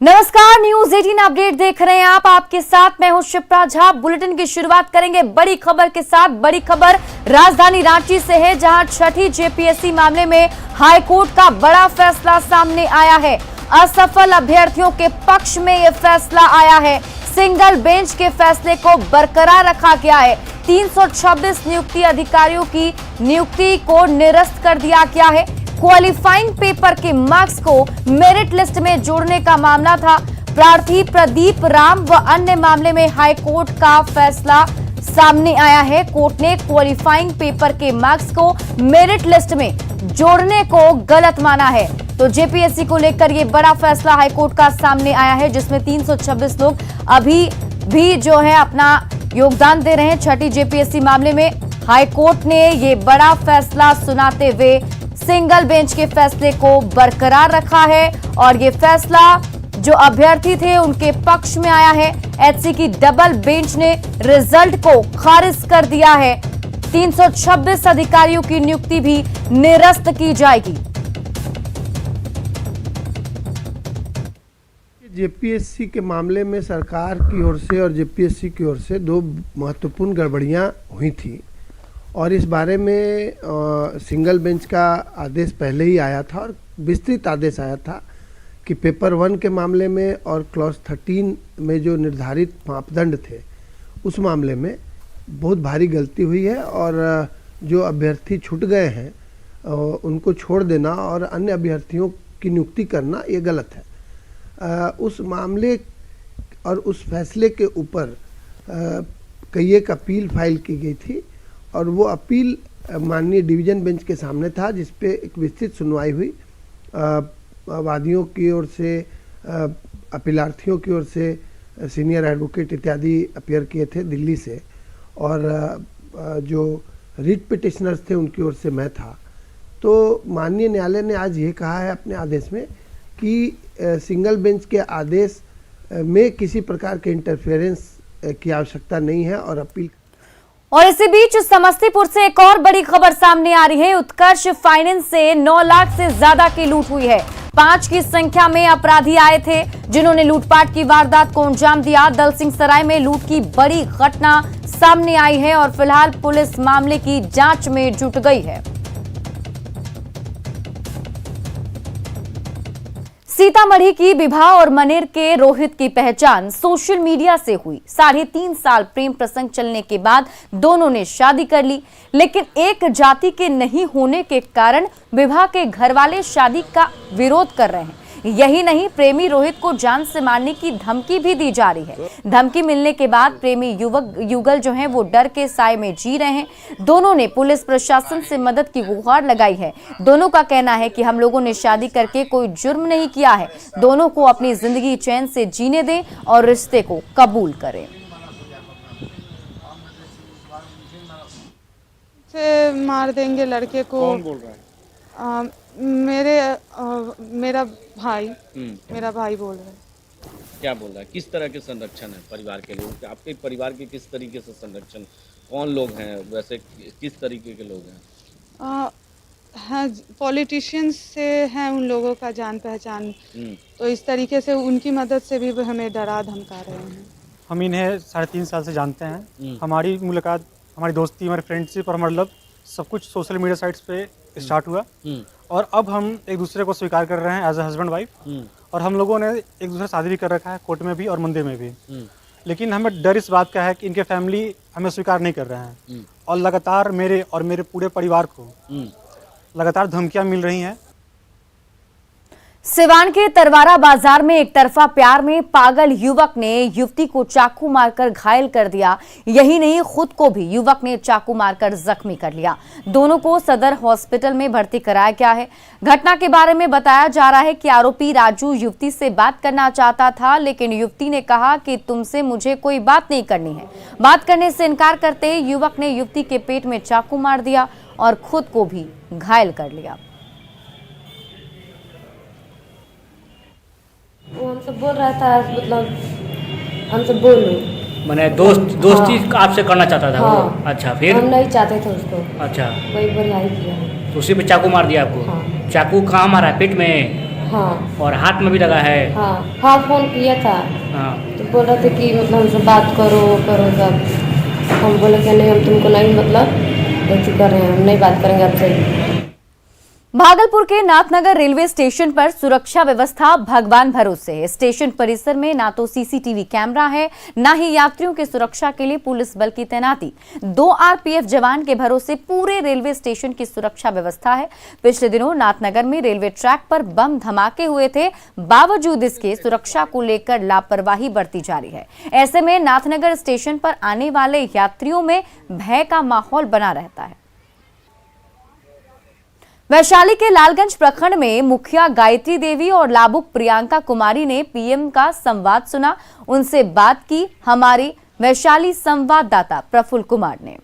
नमस्कार, news 18 update देख रहे हैं आप। आपके साथ मैं हूं शिप्रा झा। बुलेटिन की शुरुआत करेंगे बड़ी खबर के साथ। बड़ी खबर राजधानी रांची से है, जहां छठी जेपीएससी मामले में हाईकोर्ट का बड़ा फैसला सामने आया है। असफल अभ्यर्थियों के पक्ष में यह फैसला आया है। सिंगल बेंच के फैसले को बरकरार रखा गया है। 326 नियुक्ति अधिकारियों की नियुक्ति को निरस्त कर दिया गया है। क्वालिफाइंग पेपर के मार्क्स को मेरिट लिस्ट में जोड़ने का मामला था। प्रार्थी प्रदीप राम व अन्य मामले में हाईकोर्ट का फैसला सामने आया है। कोर्ट ने क्वालिफाइंग पेपर के मार्क्स को मेरिट लिस्ट में जोड़ने को गलत माना है। तो जेपीएससी को लेकर यह बड़ा फैसला हाईकोर्ट का सामने आया है, जिसमें 326 लोग अभी भी जो है अपना योगदान दे रहे हैं। छठी जेपीएससी मामले में हाईकोर्ट ने ये बड़ा फैसला सुनाते हुए सिंगल बेंच के फैसले को बरकरार रखा है और ये फैसला जो अभ्यर्थी थे उनके पक्ष में आया है। एचसी की डबल बेंच ने रिजल्ट को खारिज कर दिया है। 326 अधिकारियों की नियुक्ति भी निरस्त की जाएगी। जेपीएससी के मामले में सरकार की ओर से और जेपीएससी की ओर से दो महत्वपूर्ण गड़बड़ियां हुई थी और इस बारे में सिंगल बेंच का आदेश पहले ही आया था और विस्तृत आदेश आया था कि पेपर 1 के मामले में और क्लॉज 13 में जो निर्धारित मापदंड थे उस मामले में बहुत भारी गलती हुई है और जो अभ्यर्थी छूट गए हैं उनको छोड़ देना और अन्य अभ्यर्थियों की नियुक्ति करना ये गलत है। उस मामले और उस फैसले के ऊपर कई एक अपील फाइल की गई थी और वो अपील माननीय डिवीजन बेंच के सामने था, जिस पे एक विस्तृत सुनवाई हुई। वादियों की ओर से, अपीलार्थियों की ओर से सीनियर एडवोकेट इत्यादि अपीयर किए थे दिल्ली से और जो रिट पिटिशनर्स थे उनकी ओर से मैं था। तो माननीय न्यायालय ने आज ये कहा है अपने आदेश में कि सिंगल बेंच के आदेश में किसी प्रकार के इंटरफेरेंस की आवश्यकता नहीं है और अपील। और इसी बीच समस्तीपुर से एक और बड़ी खबर सामने आ रही है। उत्कर्ष फाइनेंस से 9 लाख से ज्यादा की लूट हुई है। 5 की संख्या में अपराधी आए थे जिन्होंने लूटपाट की वारदात को अंजाम दिया। दलसिंह सराय में लूट की बड़ी घटना सामने आई है और फिलहाल पुलिस मामले की जांच में जुट गई है। सीतामढ़ी की विभा और मनेर के रोहित की पहचान सोशल मीडिया से हुई। 3.5 साल प्रेम प्रसंग चलने के बाद दोनों ने शादी कर ली, लेकिन एक जाति के नहीं होने के कारण विभा के घरवाले शादी का विरोध कर रहे हैं। यही नहीं, प्रेमी रोहित को जान से मारने की धमकी भी दी जा रही है। धमकी मिलने के बाद प्रेमी युगल जो हैं वो डर के साए में जी रहे हैं। दोनों ने पुलिस प्रशासन से मदद की गुहार लगाई है। दोनों का कहना है कि हम लोगों ने शादी करके कोई जुर्म नहीं किया है। दोनों को अपनी जिंदगी चैन से जीने दें और रिश्ते को कबूल करें। से मार देंगे लड़के को। कौन बोल रहा है? मेरा भाई बोल रहा है। क्या बोल रहा है? किस तरह के संरक्षण है परिवार के लिए? आपके परिवार के किस तरीके से संरक्षण, कौन लोग हैं वैसे, किस तरीके के लोग हैं? हाँ, पॉलिटिशियंस से हैं उन लोगों का जान पहचान, तो इस तरीके से उनकी मदद से भी हमें डरा धमका रहे हैं। हम इन्हें 3.5 साल से जानते हैं। हमारी मुलाकात, हमारी दोस्ती, हमारी फ्रेंडशिप और मतलब सब कुछ सोशल मीडिया साइट्स पे स्टार्ट हुआ और अब हम एक दूसरे को स्वीकार कर रहे हैं एज ए हस्बैंड वाइफ। और हम लोगों ने एक दूसरे शादी भी कर रखा है, कोर्ट में भी और मंदिर में भी। लेकिन हमें डर इस बात का है कि इनके फैमिली हमें स्वीकार नहीं कर रहे हैं और लगातार मेरे और मेरे पूरे परिवार को लगातार धमकियां मिल रही हैं। सिवान के तरवारा बाजार में एक तरफा प्यार में पागल युवक ने युवती को चाकू मारकर घायल कर दिया। यही नहीं, खुद को भी युवक ने चाकू मारकर जख्मी कर लिया। दोनों को सदर हॉस्पिटल में भर्ती कराया गया है। घटना के बारे में बताया जा रहा है कि आरोपी राजू युवती से बात करना चाहता था, लेकिन युवती ने कहा कि तुमसे मुझे कोई बात नहीं करनी है। बात करने से इनकार करते युवक ने युवती के पेट में चाकू मार दिया और खुद को भी घायल कर लिया। वो हमसे बोल रहा था, मतलब हमसे बोलो, मैंने दोस्ती आपसे करना चाहता था। हाँ। वो अच्छा, फिर हम नहीं चाहते थे उसको। अच्छा, वही बुराई किया। तो उसी पे चाकू मार दिया आपको? हाँ। चाकू कहाँ मारा है? पेट में? हाँ और हाथ में भी लगा है। हाँ हाँ फोन किया था हाँ। तो बोल रहे थे कि मतलब हमसे बात करो करो सब। हम बोले कि नहीं हम तुमको नहीं मतलब ऐसे कर रहे हैं, हम नहीं बात करेंगे आपसे। भागलपुर के नाथनगर रेलवे स्टेशन पर सुरक्षा व्यवस्था भगवान भरोसे है। स्टेशन परिसर में ना तो सीसीटीवी कैमरा है, ना ही यात्रियों की सुरक्षा के लिए पुलिस बल की तैनाती। 2 आरपीएफ जवान के भरोसे पूरे रेलवे स्टेशन की सुरक्षा व्यवस्था है। पिछले दिनों नाथनगर में रेलवे ट्रैक पर बम धमाके हुए थे, बावजूद इसके सुरक्षा को लेकर लापरवाही बरती जा रही है। ऐसे में नाथनगर स्टेशन पर आने वाले यात्रियों में भय का माहौल बना रहता है। वैशाली के लालगंज प्रखंड में मुखिया गायत्री देवी और लाभुक प्रियंका कुमारी ने पीएम का संवाद सुना। उनसे बात की हमारी वैशाली संवाददाता प्रफुल्ल कुमार ने।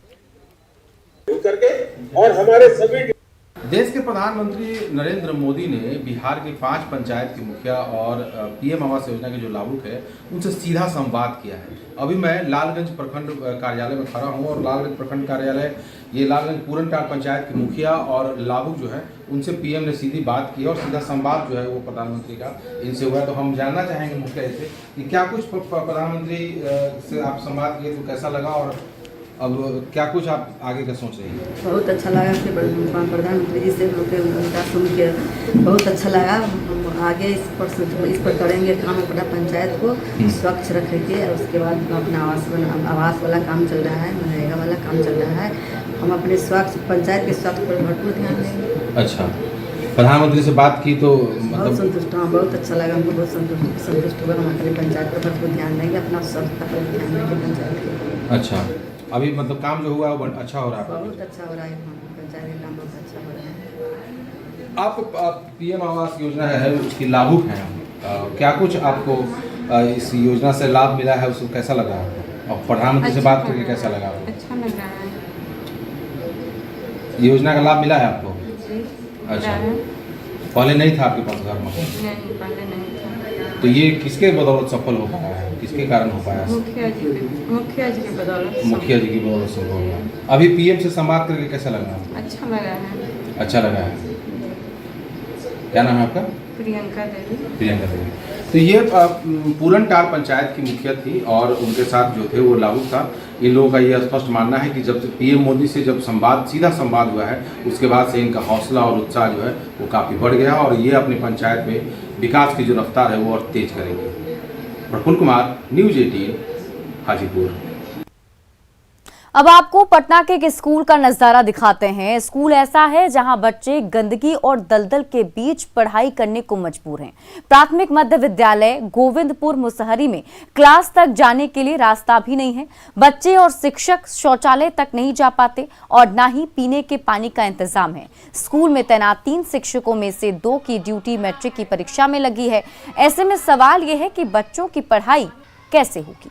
और हमारे सभी देश के प्रधानमंत्री नरेंद्र मोदी ने बिहार के 5 पंचायत के मुखिया और पीएम आवास योजना के जो लाभुक है उनसे सीधा संवाद किया है। अभी मैं लालगंज प्रखंड कार्यालय में खड़ा हूं और लालगंज प्रखंड कार्यालय ये लालगंज पूरनटार पंचायत के मुखिया और लाभुक जो है उनसे पीएम ने सीधी बात की और सीधा संवाद जो है वो प्रधानमंत्री का इनसे हुआ। तो हम जानना चाहेंगे मुखिया से कि क्या कुछ प्रधानमंत्री से आप संवाद किए तो कैसा लगा और अब क्या कुछ आप आगे का सोच रही हैं? बहुत अच्छा लगा कि प्रधानमंत्री जी से उनका सुन के बहुत अच्छा लगा। आगे इस पर करेंगे काम, अपना पंचायत को स्वच्छ रखेंगे और उसके बाद अपना आवास वाला काम चल रहा है, मनरेगा वाला काम चल रहा है। हम अपने स्वच्छ पंचायत के स्वच्छ पर भरपूर ध्यान देंगे। अच्छा, प्रधानमंत्री से बात की तो बहुत संतुष्ट, हाँ बहुत अच्छा लगा हमको, बहुत संतुष्ट हुआ। हम अपने पंचायत पर भरपूर ध्यान देंगे, अपना स्वच्छता पर ध्यान देंगे पंचायत के। अच्छा, अभी मतलब काम जो हुआ है वो अच्छा हो रहा है? बहुत अच्छा हो रहा है, पंचायत का काम बहुत अच्छा हो रहा है। आप पीएम आवास योजना है उसकी लाभुक हैं, क्या कुछ आपको इस योजना से लाभ मिला है, उसको कैसा लगा आपको और प्रधानमंत्री से बात करके कैसा लगा आपको? अच्छा लग रहा है। योजना का लाभ मिला है आपको? अच्छा, पहले नहीं था आपके पास घर में? नहीं, पहले नहीं था। तो ये किसके बदौलत सफल हो पाया है, किसके कारण हो पाया? मुखिया जी की बदौलत। मुखिया जी की बदौलत संभव हुआ। अभी पीएम से संवाद करके कैसा लगा? अच्छा लगा है। अच्छा लगा है। क्या नाम है आपका? प्रियंका देवी। प्रियंका देवी। तो ये पूरनटार पंचायत की मुखिया थी और उनके साथ जो थे वो लाभुक था। इन लोगों का ये स्पष्ट मानना है कि जब से पीएम मोदी से जब सीधा संवाद हुआ है उसके बाद से इनका हौसला और उत्साह जो है वो काफ़ी बढ़ गया और ये अपनी पंचायत में विकास की जो रफ्तार है वो और तेज करेंगे। प्रफुल्ल कुमार, न्यूज़ 18, हाजीपुर। अब आपको पटना के एक स्कूल का नजारा दिखाते हैं। स्कूल ऐसा है जहां बच्चे गंदगी और दलदल के बीच पढ़ाई करने को मजबूर हैं। प्राथमिक मध्य विद्यालय गोविंदपुर मुसहरी में क्लास तक जाने के लिए रास्ता भी नहीं है। बच्चे और शिक्षक शौचालय तक नहीं जा पाते और ना ही पीने के पानी का इंतजाम है। स्कूल में तैनात 3 शिक्षकों में से 2 की ड्यूटी मैट्रिक की परीक्षा में लगी है। ऐसे में सवाल यह है कि बच्चों की पढ़ाई कैसे होगी।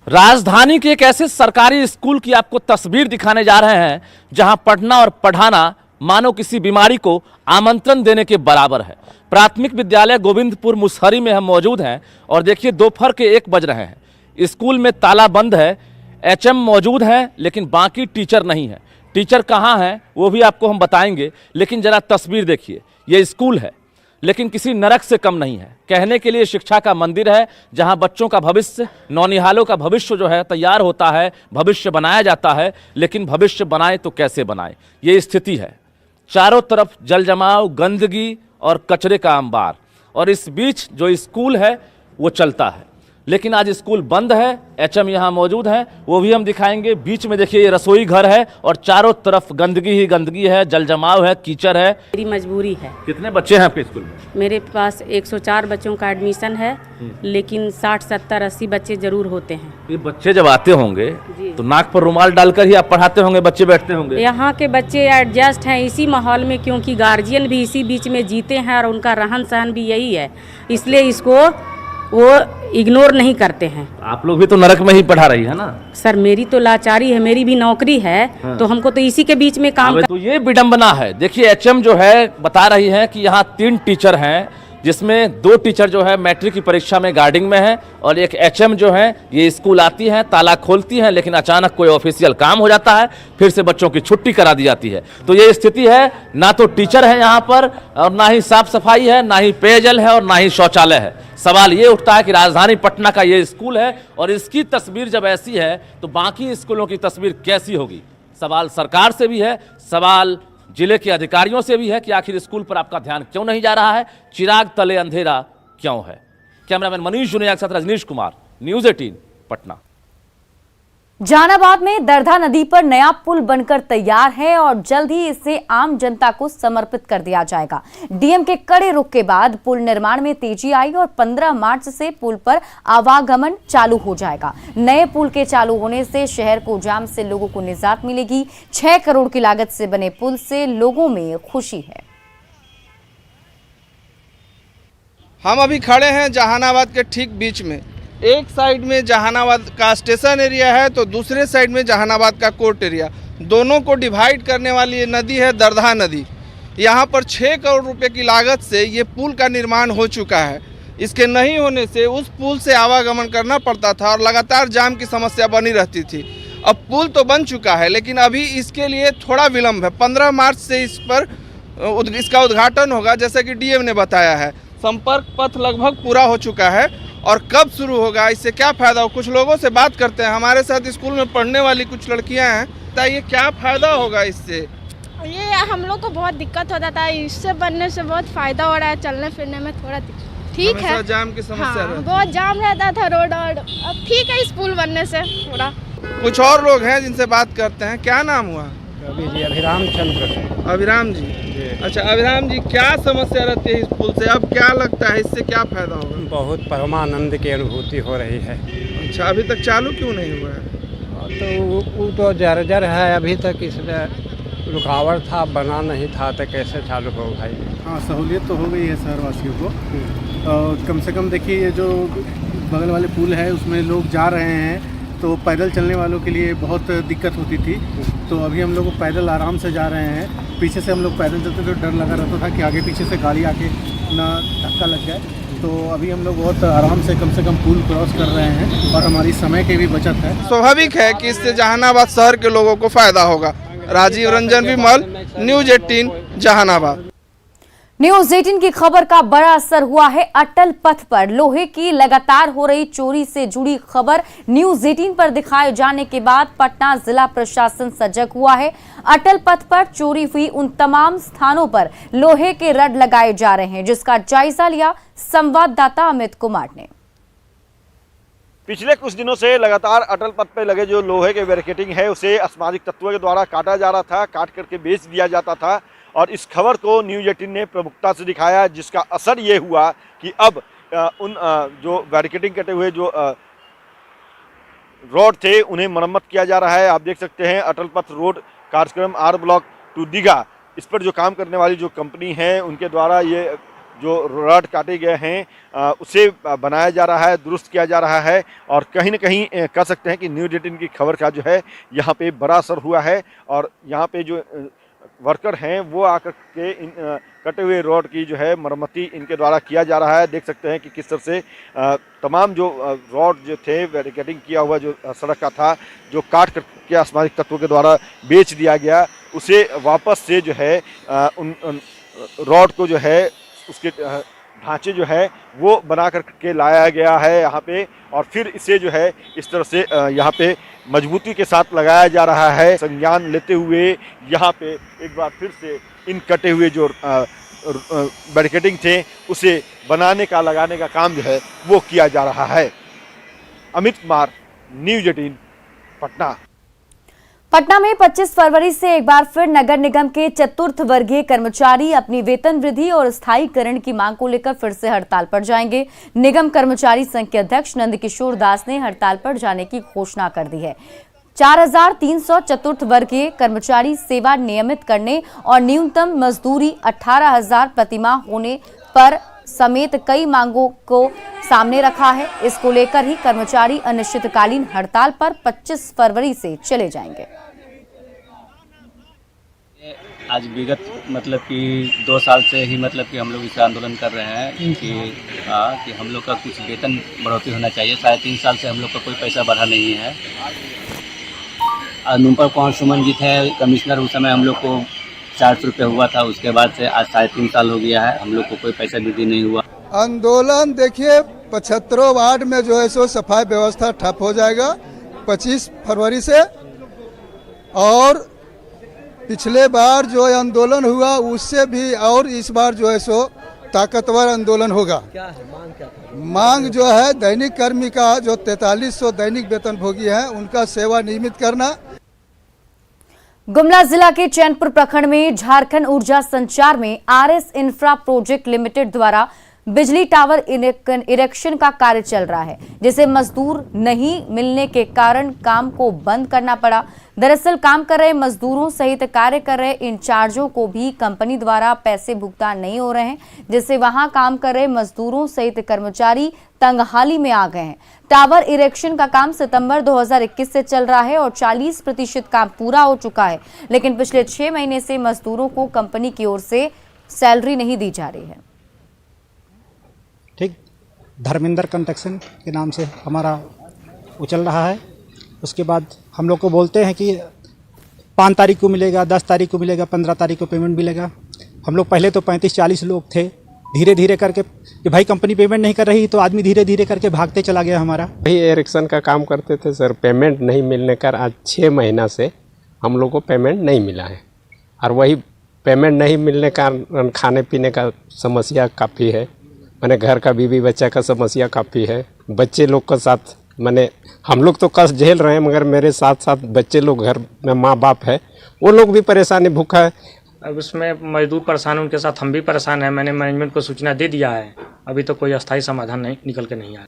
राजधानी के एक ऐसे सरकारी स्कूल की आपको तस्वीर दिखाने जा रहे हैं जहां पढ़ना और पढ़ाना मानो किसी बीमारी को आमंत्रण देने के बराबर है। प्राथमिक विद्यालय गोविंदपुर मुसहरी में हम मौजूद हैं और देखिए दोपहर के 1 बज रहे हैं। स्कूल में ताला बंद है, एचएम मौजूद हैं लेकिन बाकी टीचर नहीं है। टीचर कहाँ हैं वो भी आपको हम बताएंगे, लेकिन जरा तस्वीर देखिए। ये स्कूल है लेकिन किसी नरक से कम नहीं है। कहने के लिए शिक्षा का मंदिर है जहां बच्चों का भविष्य, नौनिहालों का भविष्य जो है तैयार होता है, भविष्य बनाया जाता है। लेकिन भविष्य बनाए तो कैसे बनाए, ये स्थिति है। चारों तरफ जल जमाव, गंदगी और कचरे का अंबार, और इस बीच जो स्कूल है वो चलता है। लेकिन आज स्कूल बंद है, एचएम यहाँ मौजूद हैं, वो भी हम दिखाएंगे। बीच में देखिए ये रसोई घर है और चारों तरफ गंदगी ही गंदगी है, जल जमाव है, कीचड़ है। मेरी मजबूरी है। कितने बच्चे हैं आपके स्कूल में? मेरे पास 104 बच्चों का एडमिशन है, लेकिन 60, 70, 80 बच्चे जरूर होते हैं। ये बच्चे जब आते होंगे तो नाक पर रुमाल डालकर ही आप पढ़ाते होंगे, बच्चे बैठते होंगे? यहाँ के बच्चे एडजस्ट हैं इसी माहौल में, क्योंकि गार्जियन भी इसी बीच में जीते हैं और उनका रहन सहन भी यही है, इसलिए इसको वो इग्नोर नहीं करते हैं। आप लोग भी तो नरक में ही पढ़ा रही है ना? सर मेरी तो लाचारी है, मेरी भी नौकरी है। हाँ। तो हमको तो इसी के बीच में काम तो ये विडंबना है। देखिए एचएम जो है बता रही है कि यहाँ 3 टीचर हैं जिसमें 2 टीचर जो है मैट्रिक की परीक्षा में गार्डिंग में है और एक एचएम जो है ये स्कूल आती हैं, ताला खोलती हैं, लेकिन अचानक कोई ऑफिशियल काम हो जाता है, फिर से बच्चों की छुट्टी करा दी जाती है। तो ये स्थिति है, ना तो टीचर है यहाँ पर और ना ही साफ सफाई है, ना ही पेयजल है और ना ही शौचालय है। सवाल ये उठता है कि राजधानी पटना का ये स्कूल है और इसकी तस्वीर जब ऐसी है तो बाकी स्कूलों की तस्वीर कैसी होगी। सवाल सरकार से भी है, सवाल जिले के अधिकारियों से भी है कि आखिर स्कूल पर आपका ध्यान क्यों नहीं जा रहा है, चिराग तले अंधेरा क्यों है। कैमरामैन मनीष जुनेजा के साथ रजनीश कुमार, न्यूज़ 18 पटना। जहानाबाद में दरधा नदी पर नया पुल बनकर तैयार है और जल्द ही इसे आम जनता को समर्पित कर दिया जाएगा। डीएम के कड़े रुख के बाद पुल निर्माण में तेजी आई और 15 मार्च से पुल पर आवागमन चालू हो जाएगा। नए पुल के चालू होने से शहर को जाम से लोगों को निजात मिलेगी। 6 करोड़ की लागत से बने पुल से लोगों में खुशी है। हम अभी खड़े हैं जहानाबाद के ठीक बीच में। एक साइड में जहानाबाद का स्टेशन एरिया है तो दूसरे साइड में जहानाबाद का कोर्ट एरिया। दोनों को डिवाइड करने वाली ये नदी है दरधा नदी। यहाँ पर 6 करोड़ रुपए की लागत से ये पुल का निर्माण हो चुका है। इसके नहीं होने से उस पुल से आवागमन करना पड़ता था और लगातार जाम की समस्या बनी रहती थी। अब पुल तो बन चुका है लेकिन अभी इसके लिए थोड़ा विलम्ब है। 15 मार्च से इसका उद्घाटन होगा जैसा कि डीएम ने बताया है। संपर्क पथ लगभग पूरा हो चुका है और कब शुरू होगा, इससे क्या फ़ायदा हो, कुछ लोगों से बात करते हैं। हमारे साथ स्कूल में पढ़ने वाली कुछ लड़कियां हैं, बताइए क्या फ़ायदा होगा इससे। ये हम लोग को बहुत दिक्कत होता था, इससे बनने से बहुत फ़ायदा हो रहा है। चलने फिरने में थोड़ा ठीक है। जाम की समस्या बहुत जाम रहता था रोड और अब ठीक है इस पुल बनने से थोड़ा। कुछ और लोग हैं जिनसे बात करते हैं। क्या नाम हुआ? अभिराम चंद्र। अभिराम जी, अच्छा अभिराम जी, क्या समस्या रहती है इस पुल से? अब क्या लगता है इससे क्या फायदा होगा? बहुत परमानंद की अनुभूति हो रही है। अच्छा, अभी तक चालू क्यों नहीं हुआ है? तो वो तो जर्जर है, अभी तक इसमें रुकावट था, बना नहीं था, तो कैसे चालू हो भाई? हाँ, सहूलियत तो हो गई है शहरवासियों को। कम से कम देखिए ये जो बगल वाले पुल है उसमें लोग जा रहे हैं तो पैदल चलने वालों के लिए बहुत दिक्कत होती थी। तो अभी हम लोग पैदल आराम से जा रहे हैं। पीछे से हम लोग पैदल चलते तो डर लगा रहता था कि आगे पीछे से गाड़ी आके ना धक्का लग जाए। तो अभी हम लोग बहुत आराम से कम पुल क्रॉस कर रहे हैं और हमारी समय की भी बचत है। स्वाभाविक है कि इससे जहानाबाद शहर के लोगों को फायदा होगा। राजीव रंजन विमल, न्यूज़ 18 जहानाबाद। न्यूज़ 18 की खबर का बड़ा असर हुआ है अटल पथ पर। लोहे की लगातार हो रही चोरी से जुड़ी खबर न्यूज़ 18 पर दिखाए जाने के बाद पटना जिला प्रशासन सजग हुआ है। अटल पथ पर चोरी हुई उन तमाम स्थानों पर लोहे के रड लगाए जा रहे हैं, जिसका जायजा लिया संवाददाता अमित कुमार ने। पिछले कुछ दिनों से लगातार अटल पथ पर लगे जो लोहे के बैरिकेडिंग है उसे असामाजिक तत्वों के द्वारा काटा जा रहा था, काट करके बेच दिया जाता था। और इस खबर को न्यूज़ 18 ने प्रमुखता से दिखाया, जिसका असर ये हुआ कि अब उन जो बैरिकेडिंग कटे हुए जो रोड थे उन्हें मरम्मत किया जा रहा है। आप देख सकते हैं अटल पथ रोड कार्यक्रम आर ब्लॉक टू दीघा, इस पर जो काम करने वाली जो कंपनी है उनके द्वारा ये जो रड काटे गए हैं उसे बनाया जा रहा है, दुरुस्त किया जा रहा है। और कहीं ना कहीं कह सकते हैं कि न्यूज़ 18 की खबर का जो है यहाँ पे बड़ा असर हुआ है। और यहाँ पे जो वर्कर हैं वो आकर के इन कटे हुए रोड की जो है मरम्मती इनके द्वारा किया जा रहा है। देख सकते हैं कि किस तरह से तमाम जो रोड जो थे बैरिकेडिंग किया हुआ जो सड़क का था, जो काट करके असामाजिक तत्वों के द्वारा बेच दिया गया, उसे वापस से जो है उन रोड को जो है उसके ढांचे जो है वो बना करके लाया गया है यहाँ पे। और फिर इसे जो है इस तरह से यहाँ पे मजबूती के साथ लगाया जा रहा है। संज्ञान लेते हुए यहाँ पे एक बार फिर से इन कटे हुए जो बैरिकेडिंग थे उसे बनाने का, लगाने का काम जो है वो किया जा रहा है। अमित कुमार, न्यूज़ 18 पटना। पटना में 25 फरवरी से एक बार फिर नगर निगम के चतुर्थ वर्गीय कर्मचारी अपनी वेतन वृद्धि और स्थायीकरण की मांग को लेकर फिर से हड़ताल पर जाएंगे। निगम कर्मचारी संघ के अध्यक्ष नंदकिशोर दास ने हड़ताल पर जाने की घोषणा कर दी है। 4300 चतुर्थ वर्गीय कर्मचारी सेवा नियमित करने और न्यूनतम मजदूरी 18,000 प्रतिमाह होने पर समेत कई मांगों को सामने रखा है। इसको लेकर ही कर्मचारी अनिश्चितकालीन हड़ताल पर 25 फरवरी से चले जाएंगे। आज विगत मतलब कि 2 साल से ही मतलब कि हम लोग इस आंदोलन कर रहे हैं कि हम लोग का कुछ वेतन बढ़ोतरी होना चाहिए। 3.5 साल से हम लोग का कोई पैसा बढ़ा नहीं है। नुम्पर कौन सुमन जी थे कमिश्नर, उस समय हम लोग को 400 रुपये हुआ था। उसके बाद से आज 3.5 साल हो गया है, हम लोग को कोई पैसा वृद्धि नहीं हुआ। आंदोलन देखिए 75 वार्ड में जो है सो सफाई व्यवस्था ठप हो जाएगा 25 फरवरी से, और पिछले बार जो आंदोलन हुआ उससे भी और इस बार जो है सो ताकतवर आंदोलन होगा। क्या है मांग? क्या है मांग? जो है दैनिक कर्मी का जो 4300 दैनिक वेतनभोगी हैं उनका सेवा नियमित करना। गुमला जिला के चैनपुर प्रखंड में झारखंड ऊर्जा संचार में आरएस इंफ्रा प्रोजेक्ट लिमिटेड द्वारा बिजली टावर इरेक्शन का कार्य चल रहा है, जिसे मजदूर नहीं मिलने के कारण काम को बंद करना पड़ा। दरअसल काम कर रहे मजदूरों सहित कार्य कर रहे इंचार्जों को भी कंपनी द्वारा पैसे भुगतान नहीं हो रहे हैं, जिससे वहां काम कर रहे मजदूरों सहित कर्मचारी तंगहाली में आ गए हैं। टावर इरेक्शन का काम सितंबर 2021 से चल रहा है और 40% काम पूरा हो चुका है, लेकिन पिछले 6 महीने से मजदूरों को कंपनी की ओर से सैलरी नहीं दी जा रही है। ठीक, धर्मेंद्र कंस्ट्रक्शन के नाम से हमारा वो चल रहा है। उसके बाद हम लोग को बोलते हैं कि 5 तारीख को मिलेगा, 10 तारीख को मिलेगा, 15 तारीख को पेमेंट मिलेगा। हम लोग पहले तो 35-40 लोग थे, धीरे धीरे करके कि भाई कंपनी पेमेंट नहीं कर रही तो आदमी धीरे धीरे करके भागते चला गया हमारा। वही इरेक्शन का काम करते थे सर, पेमेंट नहीं मिलने का आज 6 महीना से हम लोग को पेमेंट नहीं मिला है, और वही पेमेंट नहीं मिलने का खाने पीने का समस्या काफ़ी है। मैंने घर का बीवी बच्चा का समस्या काफ़ी है। बच्चे लोग के साथ मैंने हम लोग तो कष्ट झेल रहे हैं, मगर मेरे साथ साथ बच्चे लोग घर में माँ बाप है, वो लोग भी परेशानी भूखा है। अब उसमें मजदूर परेशान हैं, उनके साथ हम भी परेशान हैं। मैंने मैनेजमेंट को सूचना दे दिया है, अभी तो कोई अस्थायी समाधान नहीं निकल के नहीं आया।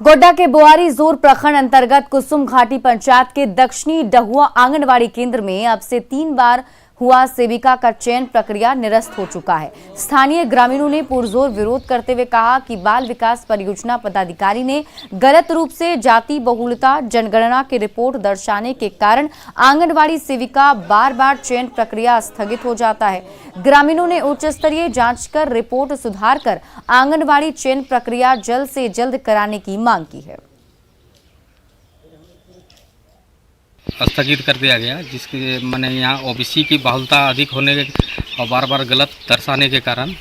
गोड्डा के बोआरी जोर प्रखंड अंतर्गत कुसुम घाटी पंचायत के दक्षिणी डहुआ आंगनवाड़ी केंद्र में अब से 3 बार हुआ सेविका का चयन प्रक्रिया निरस्त हो चुका है। स्थानीय ग्रामीणों ने पुरजोर विरोध करते हुए कहा कि बाल विकास परियोजना पदाधिकारी ने गलत रूप से जाति बहुलता जनगणना की रिपोर्ट दर्शाने के कारण आंगनवाड़ी सेविका बार चयन प्रक्रिया स्थगित हो जाता है। ग्रामीणों ने उच्च स्तरीय जांच कर रिपोर्ट सुधार कर आंगनवाड़ी चयन प्रक्रिया जल्द से जल्द कराने की मांग की है। स्थगित कर दिया गया, जिसके मैंने यहाँ ओबीसी की बहुलता अधिक होने और बार बार गलत दर्शाने के कारण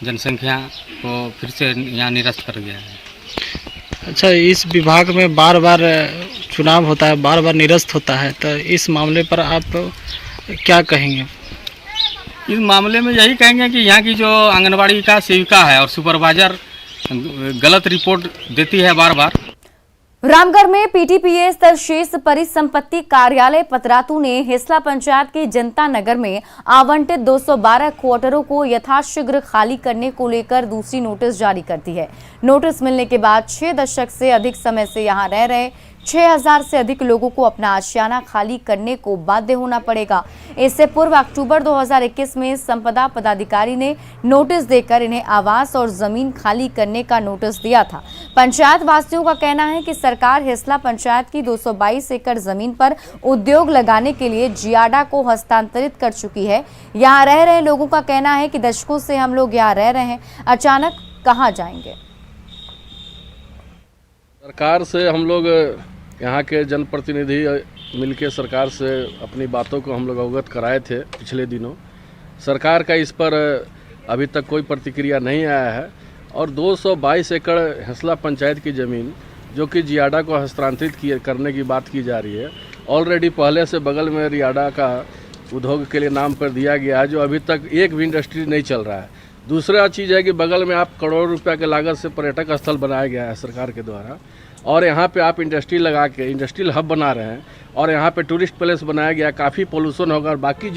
जनसंख्या को फिर से यहाँ निरस्त कर गया है। अच्छा, इस विभाग में बार बार चुनाव होता है, बार बार निरस्त होता है, तो इस मामले पर आप क्या कहेंगे? इस मामले में यही कहेंगे कि यहाँ की जो आंगनबाड़ी का सेविका है और सुपरवाइजर गलत रिपोर्ट देती है बार बार। रामगढ़ में पीटीपीएस तरशेष परिसंपत्ति कार्यालय पतरातू ने हिसला पंचायत के जनता नगर में आवंटित 212 क्वार्टरों को यथाशीघ्र खाली करने को लेकर दूसरी नोटिस जारी कर दी है। नोटिस मिलने के बाद 6 दशक से अधिक समय से यहां रह रहे 6000 से अधिक लोगों को अपना आशियाना खाली करने को बाध्य होना पड़ेगा। इससे पूर्व अक्टूबर 2021 में संपदा पदाधिकारी ने नोटिस देकर इन्हें आवास और जमीन खाली करने का नोटिस दिया था। पंचायत वासियों का कहना है कि सरकार हिसला पंचायत की 222 एकड़ जमीन पर उद्योग लगाने के लिए जियाडा को हस्तांतरित कर चुकी है। यहाँ रह रहे लोगों का कहना है कि दशकों से हम लोग यहाँ रह रहे हैं, अचानक कहाँ जाएंगे। सरकार से हम लोग यहाँ के जनप्रतिनिधि मिलके सरकार से अपनी बातों को हम लोग अवगत कराए थे पिछले दिनों। सरकार का इस पर अभी तक कोई प्रतिक्रिया नहीं आया है और 222 एकड़ हिसला पंचायत की ज़मीन जो कि जियाडा को हस्तांतरित करने की बात की जा रही है, ऑलरेडी पहले से बगल में रियाडा का उद्योग के लिए नाम पर दिया गया है, जो अभी तक एक भी इंडस्ट्री नहीं चल रहा है। दूसरा चीज़ है कि बगल में आप करोड़ों रुपया के लागत से पर्यटक स्थल बनाया गया है सरकार के द्वारा, और यहाँ पे आप इंडस्ट्री लगा के इंडस्ट्रियल हब बना रहे हैं और यहाँ पे टूरिस्ट प्लेस बनाया गया, काफ़ी पोल्यूशन होगा और बाकी